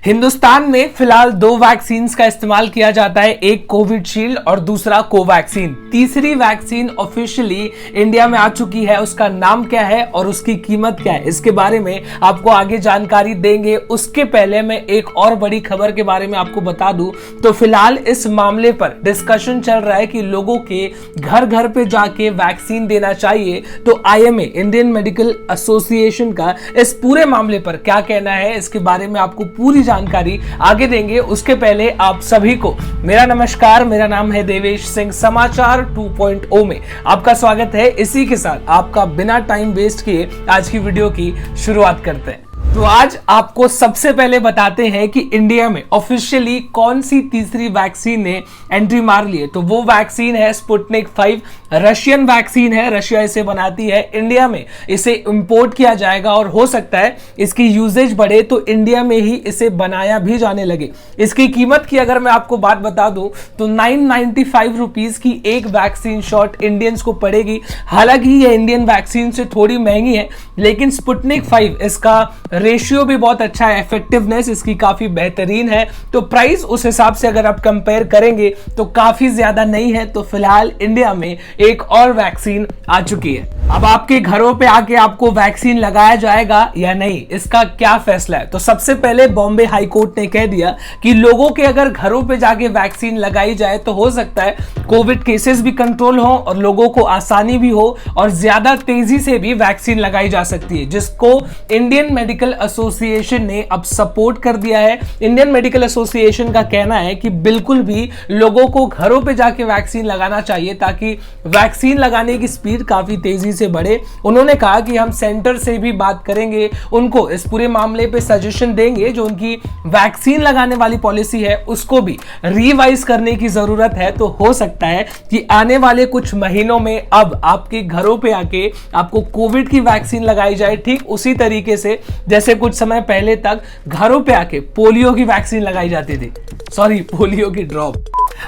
हिंदुस्तान में फिलहाल दो वैक्सीन का इस्तेमाल किया जाता है, एक कोविशील्ड और दूसरा कोवैक्सीन। तीसरी वैक्सीन ऑफिशियली इंडिया में आ चुकी है, उसका नाम क्या है और उसकी कीमत क्या है, इसके बारे में आपको आगे जानकारी देंगे। उसके पहले मैं एक और बड़ी खबर के बारे में आपको बता दूं तो फिलहाल इस मामले पर डिस्कशन चल रहा है कि लोगों के घर घर पे जाके वैक्सीन देना चाहिए। तो IMA इंडियन मेडिकल एसोसिएशन का इस पूरे मामले पर क्या कहना है, इसके बारे में आपको पूरी जानकारी आगे देंगे। उसके पहले आप सभी को मेरा नमस्कार, मेरा नाम है देवेश सिंह। समाचार 2.0 में आपका स्वागत है। इसी के साथ आपका बिना टाइम वेस्ट किए आज की वीडियो की शुरुआत करते हैं। तो आज आपको सबसे पहले बताते हैं कि इंडिया में ऑफिशियली कौन सी तीसरी वैक्सीन ने एंट्री मार ली है। तो वो वैक्सीन है स्पुतनिक 5, रशियन वैक्सीन है, रशिया इसे बनाती है। इंडिया में इसे इंपोर्ट किया जाएगा और हो सकता है इसकी यूजेज बढ़े तो इंडिया में ही इसे बनाया भी जाने लगे। इसकी कीमत की अगर मैं आपको बात बता दूं तो 995 रुपीज की एक वैक्सीन शॉट इंडियंस को पड़ेगी। हालांकि ये इंडियन वैक्सीन से थोड़ी महंगी है, लेकिन स्पुतनिक 5 इसका रेशियो भी बहुत अच्छा है, इफेक्टिवनेस इसकी काफी बेहतरीन है। तो प्राइस उस हिसाब से अगर आप कंपेयर करेंगे तो काफी ज्यादा नहीं है। तो फिलहाल इंडिया में एक और वैक्सीन आ चुकी है। अब आपके घरों पे आके आपको वैक्सीन लगाया जाएगा या नहीं, इसका क्या फैसला है। तो सबसे पहले बॉम्बे हाई कोर्ट ने कह दिया कि लोगों के अगर घरों पे जाके वैक्सीन लगाई जाए तो हो सकता है कोविड केसेस भी कंट्रोल हो और लोगों को आसानी भी हो और ज्यादा तेजी से भी वैक्सीन लगाई जा सकती है, जिसको इंडियन मेडिकल एसोसिएशन ने अब सपोर्ट कर दिया है। इंडियन मेडिकल एसोसिएशन का कहना है कि बिल्कुल भी लोगों को घरों पे जाके वैक्सीन लगाना चाहिए ताकि वैक्सीन लगाने की स्पीड काफी तेजी से बढ़े। उन्होंने कहा कि हम सेंटर से भी बात करेंगे, उनको इस पूरे मामले पे सजेशन देंगे, जो उनकी वैक्सीन लगाने वाली पॉलिसी है उसको भी रिवाइज करने की जरूरत है। तो हो सकता है कि आने वाले कुछ महीनों में अब आपके घरों पे आके आपको कोविड की वैक्सीन लगाई जाए, ठीक उसी तरीके से जैसे कुछ समय पहले तक घरों पे आके पोलियो की वैक्सीन लगाई जाती थी, सॉरी पोलियो की ड्रॉप।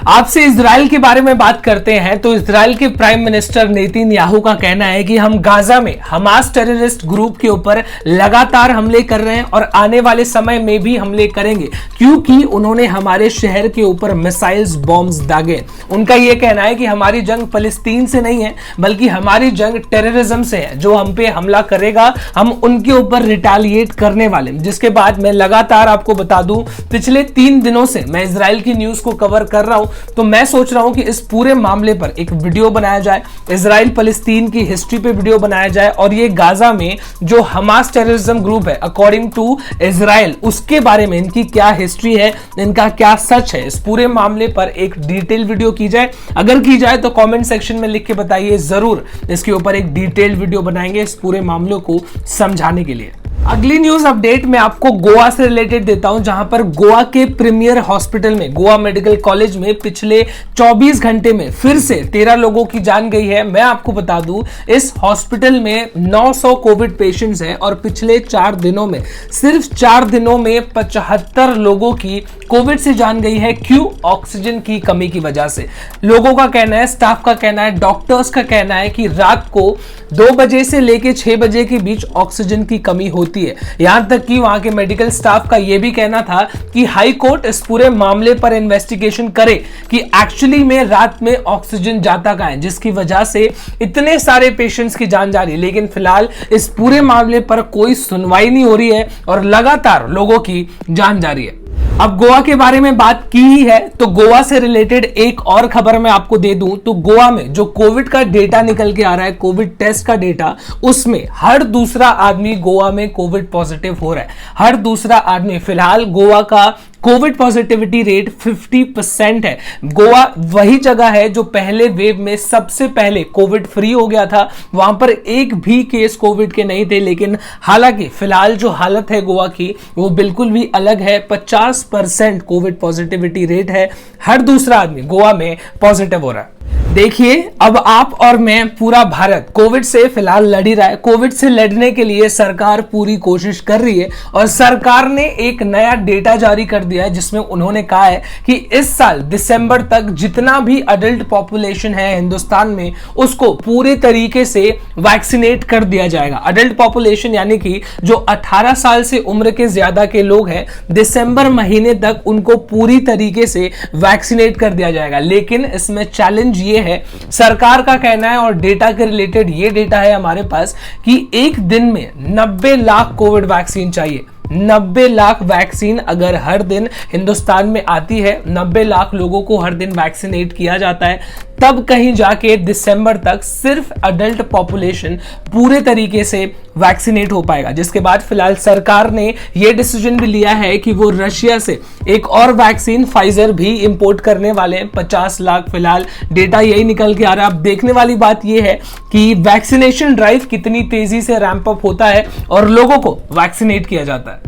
आपसे इजराइल के बारे में बात करते हैं। तो इजराइल के प्राइम मिनिस्टर नेतन्याहू का कहना है कि हम गाजा में हमास टेररिस्ट ग्रुप के ऊपर लगातार हमले कर रहे हैं और आने वाले समय में भी हमले करेंगे, क्योंकि उन्होंने हमारे शहर के ऊपर मिसाइल्स बॉम्ब्स दागे। उनका यह कहना है कि हमारी जंग फलस्तीन से नहीं है, बल्कि हमारी जंग टेररिज्म से है। जो हम पे हमला करेगा हम उनके ऊपर रिटेलिएट करने वाले। जिसके बाद मैं लगातार आपको बता दूं, पिछले 3 दिनों से मैं इजराइल की न्यूज को कवर कर रहा हूं, तो मैं सोच रहा हूं कि इस पूरे मामले पर एक वीडियो बनाया जाए, इजराइल फलस्तीन की हिस्ट्री पे वीडियो बनाया जाए और ये गाजा में जो हमास टेररिज्म ग्रुप है अकॉर्डिंग टू इजराइल, उसके बारे में इनकी क्या हिस्ट्री है, इनका क्या सच है, इस पूरे मामले पर एक डिटेल वीडियो की जाए। अगर की जाए तो कमेंट सेक्शन में लिख के बताइए, जरूर इसके ऊपर एक डिटेल वीडियो बनाएंगे इस पूरे मामले को समझाने के लिए। अगली न्यूज अपडेट मैं आपको गोवा से रिलेटेड देता हूं, जहां पर गोवा के प्रीमियर हॉस्पिटल में, गोवा मेडिकल कॉलेज में पिछले 24 घंटे में फिर से 13 लोगों की जान गई है। मैं आपको बता दूं, इस हॉस्पिटल में 900 कोविड पेशेंट्स हैं और पिछले 4 दिनों में, सिर्फ 4 दिनों में 75 लोगों की कोविड से जान गई है। क्यों? ऑक्सीजन की कमी की वजह से। लोगों का कहना है, स्टाफ का कहना है, डॉक्टर्स का कहना है कि रात को 2 बजे से लेकर 6 बजे के बीच ऑक्सीजन की कमी होती है। यहां तक कि वहां के मेडिकल स्टाफ का यह भी कहना था कि हाई कोर्ट इस पूरे मामले पर इन्वेस्टिगेशन करे कि एक्चुअली में रात में ऑक्सीजन जाता कहां है, जिसकी वजह से इतने सारे पेशेंट्स की जान जा रही है। लेकिन फिलहाल इस पूरे मामले पर कोई सुनवाई नहीं हो रही है और लगातार लोगों की जान जा रही है। अब गोवा के बारे में बात की ही है तो गोवा से रिलेटेड एक और खबर मैं आपको दे दूं। तो गोवा में जो कोविड का डेटा निकल के आ रहा है, कोविड टेस्ट का डेटा, उसमें हर दूसरा आदमी गोवा में कोविड पॉजिटिव हो रहा है। हर दूसरा आदमी। फिलहाल गोवा का कोविड पॉजिटिविटी रेट 50% है। गोवा वही जगह है जो पहले वेव में सबसे पहले कोविड फ्री हो गया था, वहां पर एक भी केस कोविड के नहीं थे। लेकिन हालांकि फिलहाल जो हालत है गोवा की वो बिल्कुल भी अलग है। 50% कोविड पॉजिटिविटी रेट है, हर दूसरा आदमी गोवा में पॉजिटिव हो रहा है। देखिए, अब आप और मैं, पूरा भारत कोविड से फिलहाल लड़ ही रहा है। कोविड से लड़ने के लिए सरकार पूरी कोशिश कर रही है और सरकार ने एक नया डेटा जारी कर दिया है जिसमें उन्होंने कहा है कि इस साल दिसंबर तक जितना भी अडल्ट पॉपुलेशन है हिंदुस्तान में उसको पूरे तरीके से वैक्सीनेट कर दिया जाएगा। अडल्ट पॉपुलेशन यानी कि जो 18 साल से उम्र के ज्यादा के लोग हैं, दिसंबर महीने तक उनको पूरी तरीके से वैक्सीनेट कर दिया जाएगा। लेकिन इसमें चैलेंज ये है, सरकार का कहना है और डेटा के रिलेटेड ये डेटा है हमारे पास कि एक दिन में 90 लाख कोविड वैक्सीन चाहिए। 90 लाख वैक्सीन अगर हर दिन हिंदुस्तान में आती है, 90 लाख लोगों को हर दिन वैक्सीनेट किया जाता है, तब कहीं जाके दिसंबर तक सिर्फ अडल्ट पॉपुलेशन पूरे तरीके से वैक्सीनेट हो पाएगा। जिसके बाद फिलहाल सरकार ने यह डिसीजन भी लिया है कि वो रशिया से एक और वैक्सीन फाइजर भी इंपोर्ट करने वाले हैं। 50 लाख फिलहाल डेटा यही निकल के आ रहा है। अब देखने वाली बात यह है कि वैक्सीनेशन ड्राइव कितनी तेजी से रैंप अप होता है और लोगों को वैक्सीनेट किया जाता है।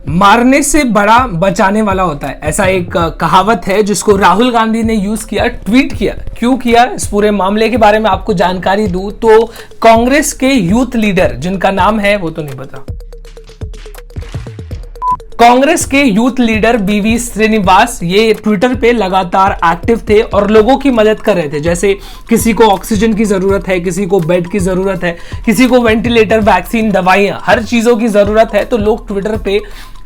मारने से बड़ा बचाने वाला होता है, ऐसा एक कहावत है जिसको राहुल गांधी ने यूज किया, ट्वीट किया। क्यों किया, इस पूरे मामले के बारे में आपको जानकारी दूं तो कांग्रेस के यूथ लीडर जिनका नाम है वो तो नहीं पता, कांग्रेस के यूथ लीडर बीवी श्रीनिवास ये ट्विटर पे लगातार एक्टिव थे और लोगों की मदद कर रहे थे। जैसे किसी को ऑक्सीजन की जरूरत है, किसी को बेड की जरूरत है, किसी को वेंटिलेटर, वैक्सीन, दवाइयां, हर चीजों की जरूरत है तो लोग ट्विटर पे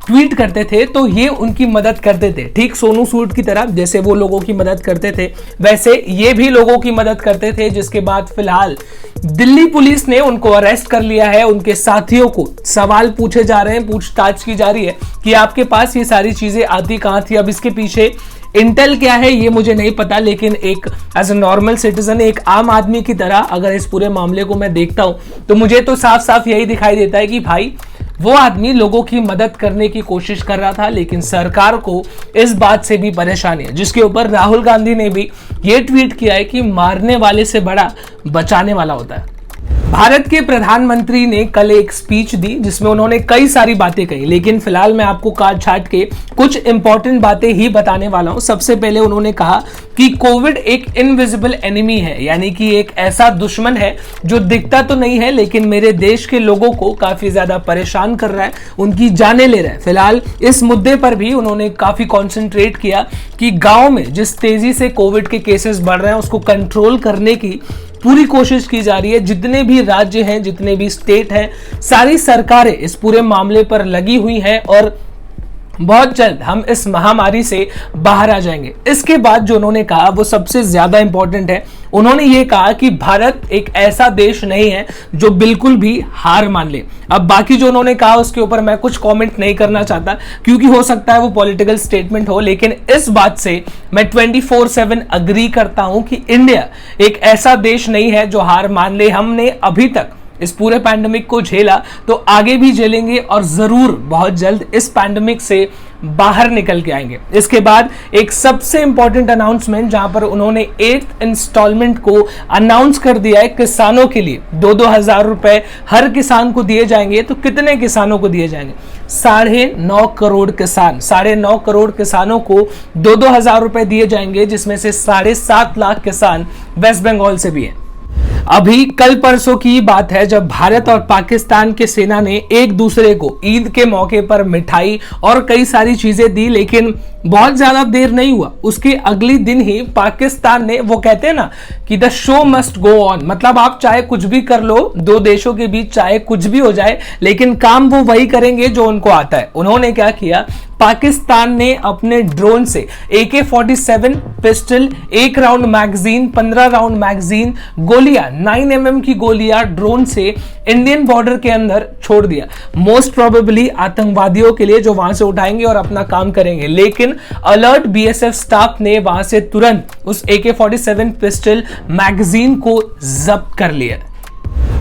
ट्वीट करते थे तो ये उनकी मदद करते थे। ठीक सोनू सूद की तरह जैसे वो लोगों की मदद करते थे वैसे ये भी लोगों की मदद करते थे। जिसके बाद फिलहाल दिल्ली पुलिस ने उनको अरेस्ट कर लिया है। उनके साथियों को सवाल पूछे जा रहे हैं, पूछताछ की जा रही है कि आपके पास ये सारी चीजें आती कहां थी। अब इसके पीछे इंटेल क्या है ये मुझे नहीं पता, लेकिन एक एज अ नॉर्मल सिटीजन, एक आम आदमी की तरह अगर इस पूरे मामले को मैं देखता हूं तो मुझे तो साफ साफ यही दिखाई देता है कि भाई वो आदमी लोगों की मदद करने की कोशिश कर रहा था, लेकिन सरकार को इस बात से भी परेशानी है। जिसके ऊपर राहुल गांधी ने भी ये ट्वीट किया है कि मारने वाले से बड़ा बचाने वाला होता है। भारत के प्रधानमंत्री ने कल एक स्पीच दी जिसमें उन्होंने कई सारी बातें कही, लेकिन फिलहाल मैं आपको काट छाट के कुछ इंपॉर्टेंट बातें ही बताने वाला हूं। सबसे पहले उन्होंने कहा कि कोविड एक इनविजिबल एनिमी है, यानी कि एक ऐसा दुश्मन है जो दिखता तो नहीं है लेकिन मेरे देश के लोगों को काफी ज्यादा परेशान कर रहा है, उनकी जानें ले रहा है। फिलहाल इस मुद्दे पर भी उन्होंने काफी कॉन्सेंट्रेट किया कि गांव में जिस तेजी से कोविड के केसेस बढ़ रहे हैं उसको कंट्रोल करने की पूरी कोशिश की जा रही है। जितने भी राज्य हैं, जितने भी स्टेट हैं, सारी सरकारें इस पूरे मामले पर लगी हुई हैं और बहुत जल्द हम इस महामारी से बाहर आ जाएंगे। इसके बाद जो उन्होंने कहा वो सबसे ज्यादा इंपॉर्टेंट है। उन्होंने ये कहा कि भारत एक ऐसा देश नहीं है जो बिल्कुल भी हार मान ले। अब बाकी जो उन्होंने कहा उसके ऊपर मैं कुछ कमेंट नहीं करना चाहता क्योंकि हो सकता है वो पॉलिटिकल स्टेटमेंट हो, लेकिन इस बात से मैं 24/7 अग्री करता हूं कि इंडिया एक ऐसा देश नहीं है जो हार मान ले। हमने अभी तक इस पूरे पैंडेमिक को झेला तो आगे भी झेलेंगे और जरूर बहुत जल्द इस पैंडेमिक से बाहर निकल के आएंगे। इसके बाद एक सबसे इंपॉर्टेंट अनाउंसमेंट जहां पर उन्होंने 8th इंस्टॉलमेंट को अनाउंस कर दिया है किसानों के लिए। 2-2 रुपए हर किसान को दिए जाएंगे। तो कितने किसानों को दिए जाएंगे? 9.5 करोड़ किसान, 9.5 करोड़ किसानों को 2-2 रुपए दिए जाएंगे, जिसमें से 7.5 लाख किसान वेस्ट बंगाल से भी हैं। अभी कल परसों की बात है जब भारत और पाकिस्तान के सेना ने एक दूसरे को ईद के मौके पर मिठाई और कई सारी चीजें दी, लेकिन बहुत ज्यादा देर नहीं हुआ, उसके अगले दिन ही पाकिस्तान ने, वो कहते हैं ना कि the show must go on, मतलब आप चाहे कुछ भी कर लो, दो देशों के बीच चाहे कुछ भी हो जाए लेकिन काम वो वही करेंगे जो उनको आता है। उन्होंने क्या किया, पाकिस्तान ने अपने ड्रोन से AK-47 pistol, 1 round magazine, 15 round magazine, गोलियां 9mm की गोलियां ड्रोन से इंडियन बॉर्डर के अंदर छोड़ दिया। मोस्ट प्रोबेबली आतंकवादियों के लिए जो वहां से उठाएंगे और अपना काम करेंगे। लेकिन अलर्ट BSF स्टाफ ने वहां से तुरंत उस AK-47 पिस्टल मैगजीन को जब्त कर लिया।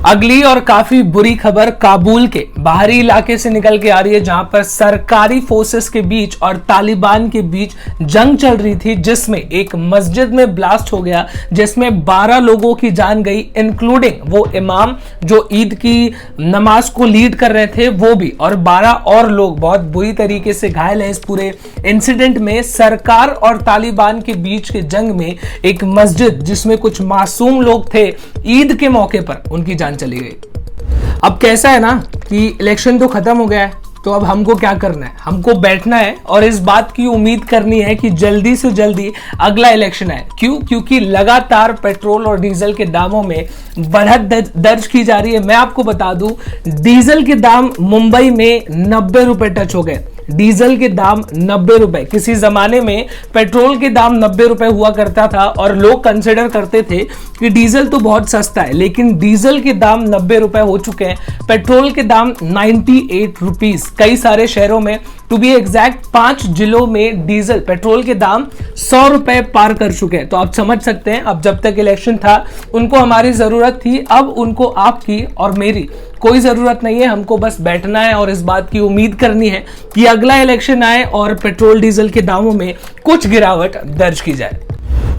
अगली और काफी बुरी खबर काबुल के बाहरी इलाके से निकल के आ रही है, जहां पर सरकारी फोर्सेस के बीच और तालिबान के बीच जंग चल रही थी, जिसमें एक मस्जिद में ब्लास्ट हो गया, जिसमें 12 लोगों की जान गई, इंक्लूडिंग वो इमाम जो ईद की नमाज को लीड कर रहे थे वो भी, और 12 और लोग बहुत बुरी तरीके से घायल हैं इस पूरे इंसिडेंट में। सरकार और तालिबान के बीच के जंग में एक मस्जिद जिसमें कुछ मासूम लोग थे, ईद के मौके पर उनकी जान चली गई। अब कैसा है ना कि इलेक्शन तो खत्म हो गया है, तो अब हमको क्या करना है, हमको बैठना है और इस बात की उम्मीद करनी है कि जल्दी से जल्दी अगला इलेक्शन आए। क्यों? क्योंकि लगातार पेट्रोल और डीजल के दामों में बढ़त दर्ज की जा रही है। मैं आपको बता दूं, डीजल के दाम मुंबई में 90 रुपए टच हो गए। डीजल के दाम 90 रुपए। किसी जमाने में पेट्रोल के दाम 90 रुपए हुआ करता था और लोग कंसिडर करते थे कि डीजल तो बहुत सस्ता है, लेकिन डीजल के दाम 90 रुपए हो चुके हैं। पेट्रोल के दाम 98 रुपीज। कई सारे शहरों में, टू बी एग्जैक्ट 5 जिलों में डीजल पेट्रोल के दाम 100 रुपए पार कर चुके हैं। तो आप समझ सकते हैं, अब जब तक इलेक्शन था उनको हमारी जरूरत थी, अब उनको आपकी और मेरी कोई जरूरत नहीं है। हमको बस बैठना है और इस बात की उम्मीद करनी है कि अगला इलेक्शन आए और पेट्रोल डीजल के दामों में कुछ गिरावट दर्ज की जाए।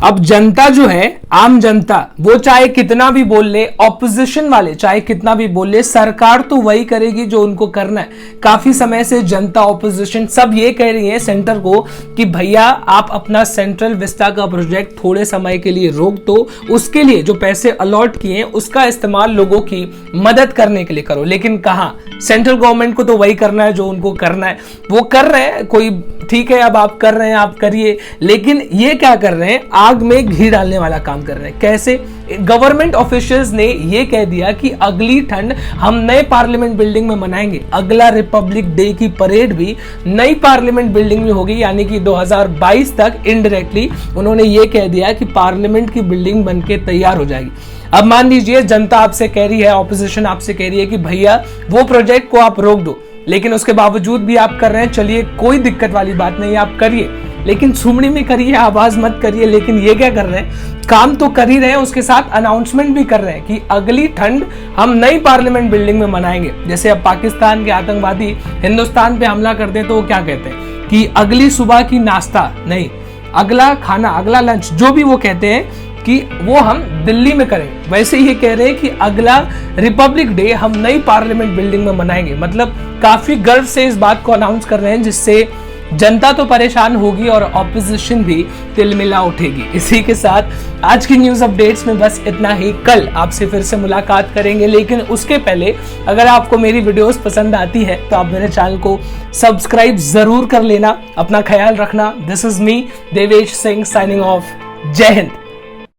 अब जनता जो है, आम जनता, वो चाहे कितना भी बोल ले, ऑपोजिशन वाले चाहे कितना भी बोल ले, सरकार तो वही करेगी जो उनको करना है। काफी समय से जनता, ऑपोजिशन सब ये कह रही है सेंटर को कि भैया आप अपना सेंट्रल विस्टा का प्रोजेक्ट थोड़े समय के लिए रोक दो, उसके लिए जो पैसे अलॉट किए उसका इस्तेमाल लोगों की मदद करने के लिए करो। लेकिन कहां, सेंट्रल गवर्नमेंट को तो वही करना है जो उनको करना है, वो कर रहे हैं। कोई ठीक है, अब आप कर रहे हैं, आप करिए, लेकिन ये क्या कर रहे हैं, आग में घी डालने वाला काम कर रहे हैं। कैसे? गवर्नमेंट ऑफिशियल्स ने ये कह दिया कि अगली ठंड हम नए पार्लियामेंट बिल्डिंग में मनाएंगे। अगला रिपब्लिक डे की परेड भी नई पार्लियामेंट बिल्डिंग में होगी, यानी कि 2022 तक इनडायरेक्टली उन्होंने ये कह दिया कि पार्लियामेंट की बिल्डिंग बनके तैयार हो जाएगी। अब मान लीजिए जनता आपसे कह रही है, ऑपोजिशन आपसे कह रही है कि भैया वो प्रोजेक्ट को आप रोक दो, लेकिन उसके बावजूद भी आप कर रहे हैं। चलिए, कोई दिक्कत वाली बात नहीं है, आप करिए, लेकिन सुमड़ी में करिए, आवाज मत करिए। लेकिन ये क्या कर रहे हैं, काम तो कर ही रहे हैं, उसके साथ अनाउंसमेंट भी कर रहे हैं कि अगली ठंड हम नई पार्लियामेंट बिल्डिंग में मनाएंगे। जैसे अब पाकिस्तान के आतंकवादी हिंदुस्तान पे हमला करते हैं तो वो क्या कहते हैं कि अगली सुबह की नाश्ता नहीं, अगला खाना, अगला लंच, जो भी वो कहते हैं कि वो हम दिल्ली में करें। वैसे ये कह रहे हैं कि अगला रिपब्लिक डे हम नई पार्लियामेंट बिल्डिंग में मनाएंगे। मतलब काफी गर्व से इस बात को अनाउंस कर रहे हैं, जिससे जनता तो परेशान होगी और ऑपोजिशन भी तिलमिला उठेगी। इसी के साथ आज की न्यूज अपडेट्स में बस इतना ही। कल आपसे फिर से मुलाकात करेंगे, लेकिन उसके पहले अगर आपको मेरी वीडियोस पसंद आती है तो आप मेरे चैनल को सब्सक्राइब जरूर कर लेना। अपना ख्याल रखना। This is me, Devesh Singh, signing off. जय हिंद।